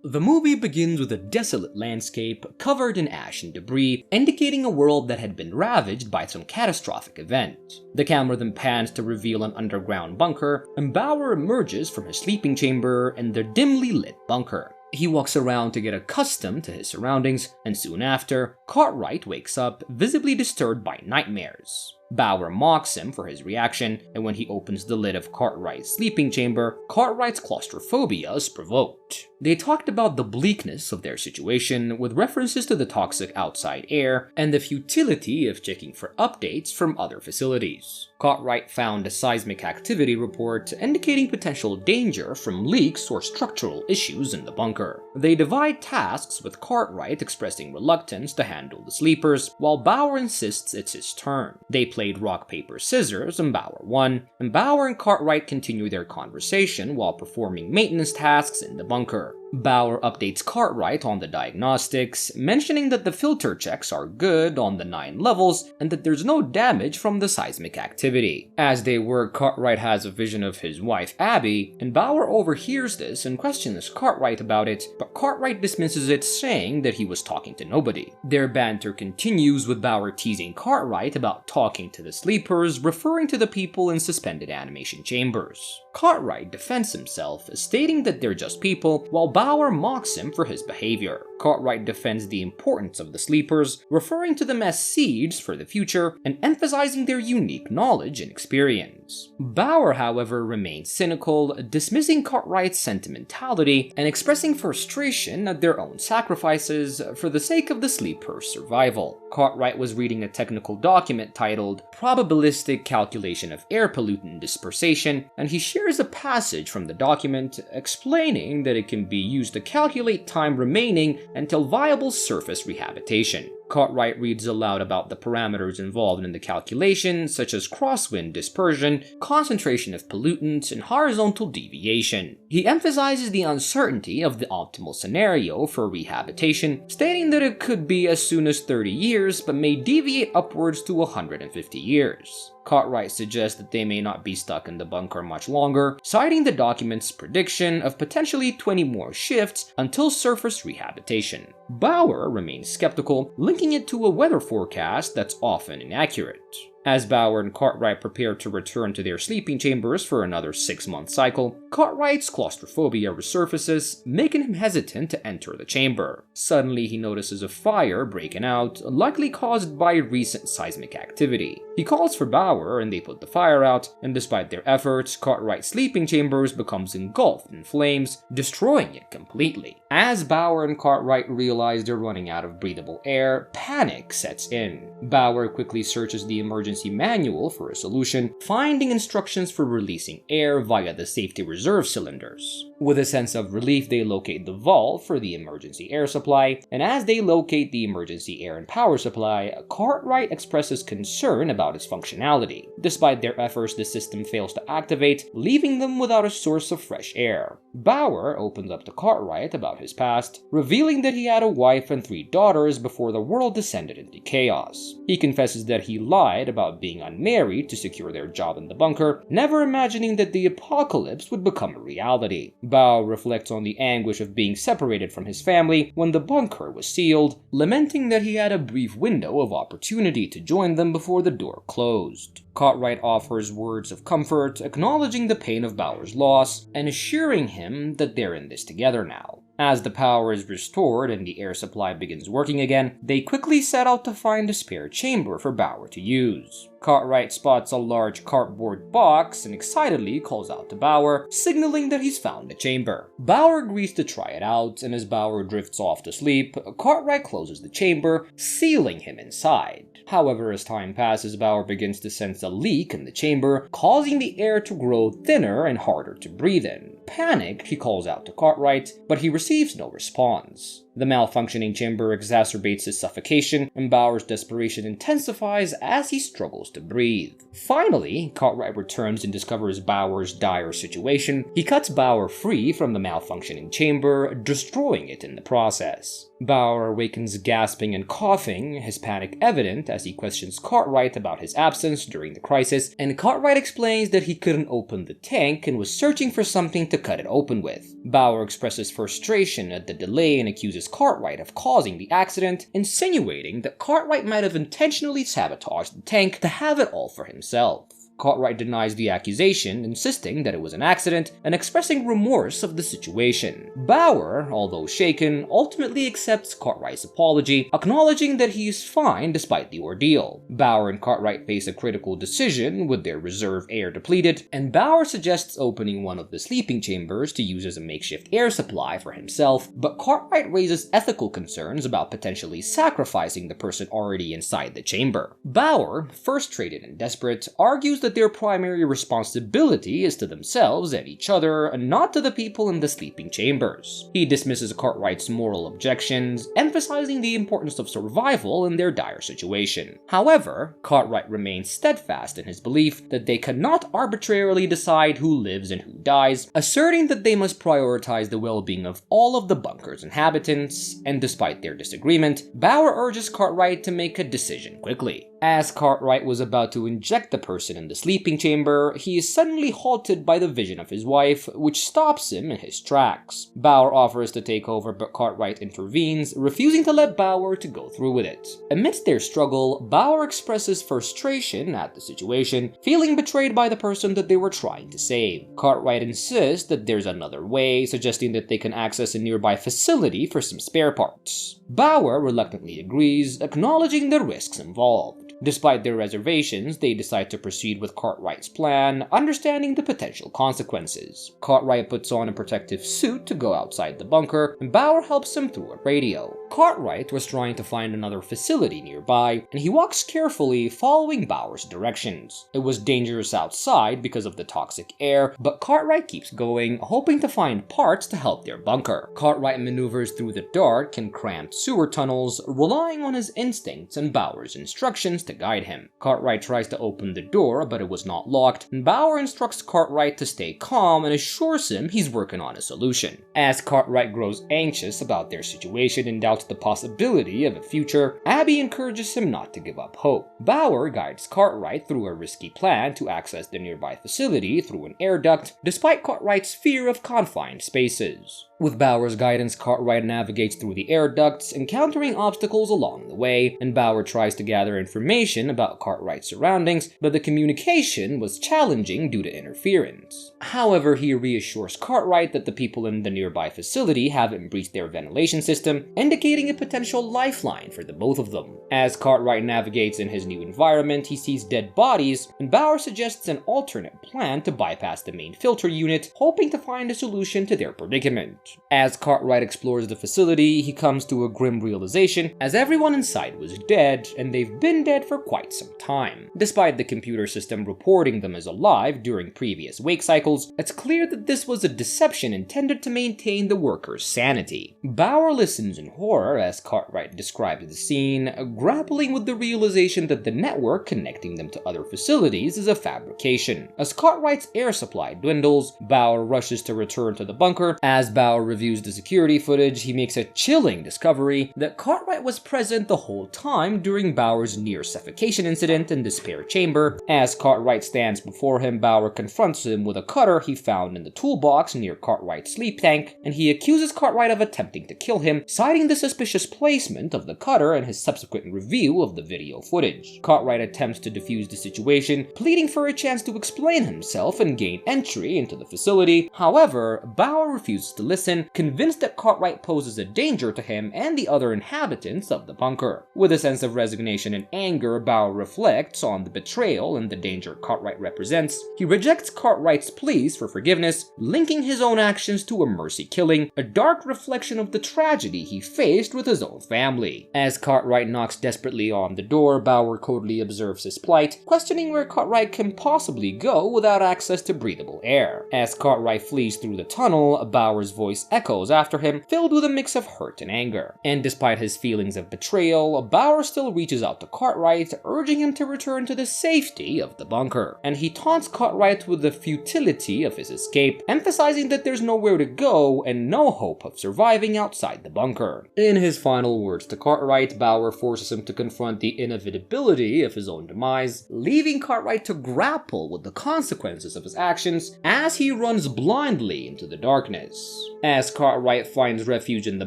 The movie begins with a desolate landscape covered in ash and debris, indicating a world that had been ravaged by some catastrophic event. The camera then pans to reveal an underground bunker, and Bauer emerges from his sleeping chamber in the dimly lit bunker. He walks around to get accustomed to his surroundings, and soon after, Cartwright wakes up, visibly disturbed by nightmares. Bauer mocks him for his reaction, and when he opens the lid of Cartwright's sleeping chamber, Cartwright's claustrophobia is provoked. They talked about the bleakness of their situation, with references to the toxic outside air and the futility of checking for updates from other facilities. Cartwright found a seismic activity report indicating potential danger from leaks or structural issues in the bunker. They divide tasks, with Cartwright expressing reluctance to handle the sleepers, while Bauer insists it's his turn. They played rock, paper, scissors, and Bauer won, and Bauer and Cartwright continue their conversation while performing maintenance tasks in the bunker. Bauer updates Cartwright on the diagnostics, mentioning that the filter checks are good on the 9 levels and that there's no damage from the seismic activity. As they work, Cartwright has a vision of his wife Abby, and Bauer overhears this and questions Cartwright about it, but Cartwright dismisses it, saying that he was talking to nobody. Their banter continues, with Bauer teasing Cartwright about talking to the sleepers, referring to the people in suspended animation chambers. Cartwright defends himself, stating that they're just people, while Bauer mocks him for his behavior. Cartwright defends the importance of the sleepers, referring to them as seeds for the future and emphasizing their unique knowledge and experience. Bauer, however, remains cynical, dismissing Cartwright's sentimentality and expressing frustration at their own sacrifices for the sake of the sleepers' survival. Cartwright was reading a technical document titled Probabilistic Calculation of Air Pollutant Dispersation, and he shares a passage from the document explaining that it can be used to calculate time remaining until viable surface rehabilitation. Cartwright reads aloud about the parameters involved in the calculation, such as crosswind dispersion, concentration of pollutants, and horizontal deviation. He emphasizes the uncertainty of the optimal scenario for rehabilitation, stating that it could be as soon as 30 years, but may deviate upwards to 150 years. Cartwright suggests that they may not be stuck in the bunker much longer, citing the document's prediction of potentially 20 more shifts until surface rehabilitation. Bauer remains skeptical, linking it to a weather forecast that's often inaccurate. As Bauer and Cartwright prepare to return to their sleeping chambers for another 6-month cycle, Cartwright's claustrophobia resurfaces, making him hesitant to enter the chamber. Suddenly, he notices a fire breaking out, likely caused by recent seismic activity. He calls for Bauer and they put the fire out, and despite their efforts, Cartwright's sleeping chambers becomes engulfed in flames, destroying it completely. As Bauer and Cartwright realize they're running out of breathable air, panic sets in. Bauer quickly searches the emergency manual for a solution, finding instructions for releasing air via the safety reserve cylinders. With a sense of relief, they locate the valve for the emergency air supply, and as they locate the emergency air and power supply, Cartwright expresses concern about its functionality. Despite their efforts, the system fails to activate, leaving them without a source of fresh air. Bauer opens up to Cartwright about his past, revealing that he had a wife and 3 daughters before the world descended into chaos. He confesses that he lied about being unmarried to secure their job in the bunker, never imagining that the apocalypse would become a reality. Bauer reflects on the anguish of being separated from his family when the bunker was sealed, lamenting that he had a brief window of opportunity to join them before the door closed. Cartwright offers words of comfort, acknowledging the pain of Bauer's loss and assuring him that they're in this together now. As the power is restored and the air supply begins working again, they quickly set out to find a spare chamber for Bauer to use. Cartwright spots a large cardboard box and excitedly calls out to Bauer, signaling that he's found a chamber. Bauer agrees to try it out, and as Bauer drifts off to sleep, Cartwright closes the chamber, sealing him inside. However, as time passes, Bauer begins to sense a leak in the chamber, causing the air to grow thinner and harder to breathe in. Panicked, he calls out to Cartwright, but he receives no response. The malfunctioning chamber exacerbates his suffocation, and Bauer's desperation intensifies as he struggles to breathe. Finally, Cartwright returns and discovers Bauer's dire situation. He cuts Bauer free from the malfunctioning chamber, destroying it in the process. Bauer awakens gasping and coughing, his panic evident as he questions Cartwright about his absence during the crisis, and Cartwright explains that he couldn't open the tank and was searching for something to cut it open with. Bauer expresses frustration at the delay and accuses Cartwright of causing the accident, insinuating that Cartwright might have intentionally sabotaged the tank to have it all for himself. Cartwright denies the accusation, insisting that it was an accident and expressing remorse of the situation. Bauer, although shaken, ultimately accepts Cartwright's apology, acknowledging that he is fine despite the ordeal. Bauer and Cartwright face a critical decision with their reserve air depleted, and Bauer suggests opening one of the sleeping chambers to use as a makeshift air supply for himself, but Cartwright raises ethical concerns about potentially sacrificing the person already inside the chamber. Bauer, frustrated and desperate, argues that their primary responsibility is to themselves and each other, and not to the people in the sleeping chambers. He dismisses Cartwright's moral objections, emphasizing the importance of survival in their dire situation. However, Cartwright remains steadfast in his belief that they cannot arbitrarily decide who lives and who dies, asserting that they must prioritize the well-being of all of the bunker's inhabitants, and despite their disagreement, Bauer urges Cartwright to make a decision quickly. As Cartwright was about to inject the person in the sleeping chamber, he is suddenly halted by the vision of his wife, which stops him in his tracks. Bauer offers to take over, but Cartwright intervenes, refusing to let Bauer to go through with it. Amidst their struggle, Bauer expresses frustration at the situation, feeling betrayed by the person that they were trying to save. Cartwright insists that there's another way, suggesting that they can access a nearby facility for some spare parts. Bauer reluctantly agrees, acknowledging the risks involved. Despite their reservations, they decide to proceed with Cartwright's plan, understanding the potential consequences. Cartwright puts on a protective suit to go outside the bunker, and Bauer helps him through a radio. Cartwright was trying to find another facility nearby, and he walks carefully, following Bauer's directions. It was dangerous outside because of the toxic air, but Cartwright keeps going, hoping to find parts to help their bunker. Cartwright maneuvers through the dark and cramped sewer tunnels, relying on his instincts and Bauer's instructions to guide him. Cartwright tries to open the door, but it was not locked, and Bauer instructs Cartwright to stay calm and assures him he's working on a solution. As Cartwright grows anxious about their situation and doubts the possibility of a future, Abby encourages him not to give up hope. Bauer guides Cartwright through a risky plan to access the nearby facility through an air duct, despite Cartwright's fear of confined spaces. With Bauer's guidance, Cartwright navigates through the air ducts, encountering obstacles along the way, and Bauer tries to gather information about Cartwright's surroundings, but the communication was challenging due to interference. However, he reassures Cartwright that the people in the nearby facility haven't breached their ventilation system, indicating a potential lifeline for the both of them. As Cartwright navigates in his new environment, he sees dead bodies, and Bauer suggests an alternate plan to bypass the main filter unit, hoping to find a solution to their predicament. As Cartwright explores the facility, he comes to a grim realization, as everyone inside was dead, and they've been dead for quite some time. Despite the computer system reporting them as alive during previous wake cycles, it's clear that this was a deception intended to maintain the workers' sanity. Bauer listens in horror as Cartwright describes the scene, grappling with the realization that the network connecting them to other facilities is a fabrication. As Cartwright's air supply dwindles, Bauer rushes to return to the bunker. As Bauer reviews the security footage, he makes a chilling discovery that Cartwright was present the whole time during Bauer's near suffocation incident in the spare chamber. As Cartwright stands before him, Bauer confronts him with a cutter he found in the toolbox near Cartwright's sleep tank, and he accuses Cartwright of attempting to kill him, citing the suspicious placement of the cutter and his subsequent review of the video footage. Cartwright attempts to defuse the situation, pleading for a chance to explain himself and gain entry into the facility. However, Bauer refuses to listen, convinced that Cartwright poses a danger to him and the other inhabitants of the bunker. With a sense of resignation and anger, Bauer reflects on the betrayal and the danger Cartwright represents. He rejects Cartwright's pleas for forgiveness, linking his own actions to a mercy killing, a dark reflection of the tragedy he faced with his own family. As Cartwright knocks desperately on the door, Bauer coldly observes his plight, questioning where Cartwright can possibly go without access to breathable air. As Cartwright flees through the tunnel, Bauer's voice echoes after him, filled with a mix of hurt and anger. And despite his feelings of betrayal, Bauer still reaches out to Cartwright, urging him to return to the safety of the bunker. And he taunts Cartwright with the futility of his escape, emphasizing that there's nowhere to go and no hope of surviving outside the bunker. In his final words to Cartwright, Bauer forces him to confront the inevitability of his own demise, leaving Cartwright to grapple with the consequences of his actions as he runs blindly into the darkness. As Cartwright finds refuge in the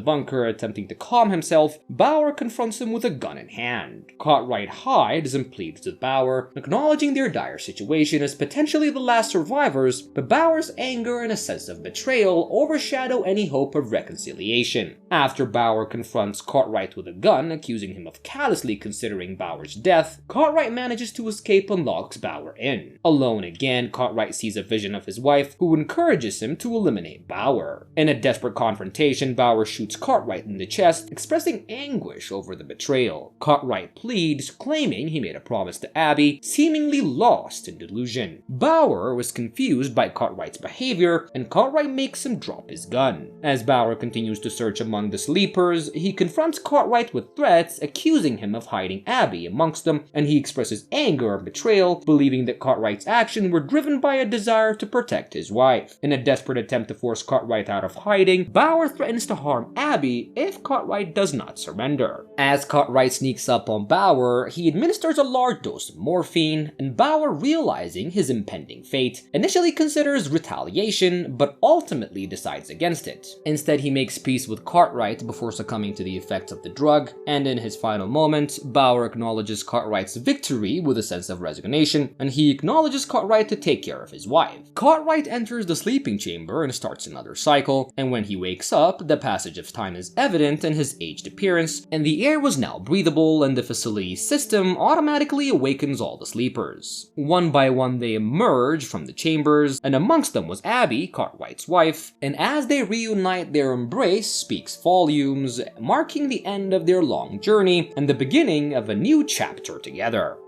bunker, attempting to calm himself, Bauer confronts him with a gun in hand. Cartwright hides and pleads with Bauer, acknowledging their dire situation as potentially the last survivors, but Bauer's anger and a sense of betrayal overshadow any hope of reconciliation. After Bauer confronts Cartwright with a gun, accusing him of callously considering Bauer's death, Cartwright manages to escape and locks Bauer in. Alone again, Cartwright sees a vision of his wife, who encourages him to eliminate Bauer. In a desperate confrontation, Bauer shoots Cartwright in the chest, expressing anguish over the betrayal. Cartwright pleads, claiming he made a promise to Abby, seemingly lost in delusion. Bauer was confused by Cartwright's behavior, and Cartwright makes him drop his gun. As Bauer continues to search among the sleepers, he confronts Cartwright with threats, accusing him of hiding Abby amongst them, and he expresses anger and betrayal, believing that Cartwright's actions were driven by a desire to protect his wife. In a desperate attempt to force Cartwright out of hiding, Bauer threatens to harm Abby if Cartwright does not surrender. As Cartwright sneaks up on Bauer, he administers a large dose of morphine, and Bauer, realizing his impending fate, initially considers retaliation, but ultimately decides against it. Instead, he makes peace with Cartwright before succumbing to the effects of the drug, and in his final moment, Bauer acknowledges Cartwright's victory with a sense of resignation, and he acknowledges Cartwright to take care of his wife. Cartwright enters the sleeping chamber and starts another cycle, and when he wakes up, the passage of time is evident in his aged appearance, and the air was now breathable, and the facility's system automatically awakens all the sleepers. One by one they emerge from the chambers, and amongst them was Abby, Cartwright's wife, and as they reunite, their embrace speaks volumes, marking the end of their long journey and the beginning of a new chapter together.